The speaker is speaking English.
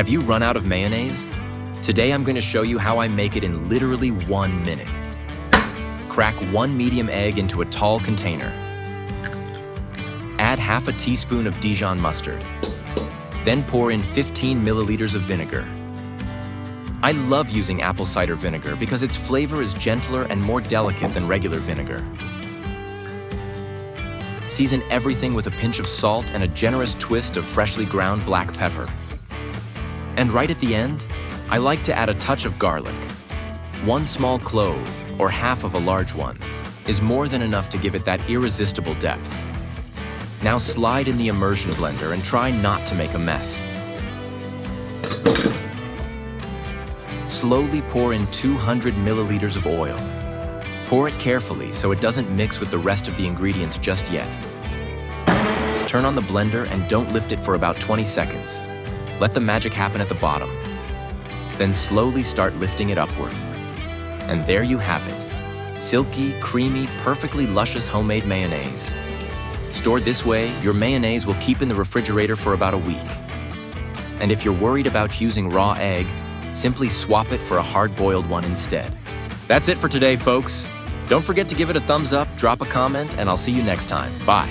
Have you run out of mayonnaise? Today I'm going to show you how I make it in literally 1 minute. Crack 1 medium egg into a tall container. Add half a teaspoon of Dijon mustard. Then pour in 15 milliliters of vinegar. I love using apple cider vinegar because its flavor is gentler and more delicate than regular vinegar. Season everything with a pinch of salt and a generous twist of freshly ground black pepper. And right at the end, I like to add a touch of garlic. 1 small clove, or half of a large one, is more than enough to give it that irresistible depth. Now slide in the immersion blender and try not to make a mess. Slowly pour in 200 milliliters of oil. Pour it carefully so it doesn't mix with the rest of the ingredients just yet. Turn on the blender and don't lift it for about 20 seconds. Let the magic happen at the bottom. Then slowly start lifting it upward. And there you have it. Silky, creamy, perfectly luscious homemade mayonnaise. Stored this way, your mayonnaise will keep in the refrigerator for about a week. And if you're worried about using raw egg, simply swap it for a hard-boiled one instead. That's it for today, folks. Don't forget to give it a thumbs up, drop a comment, and I'll see you next time. Bye.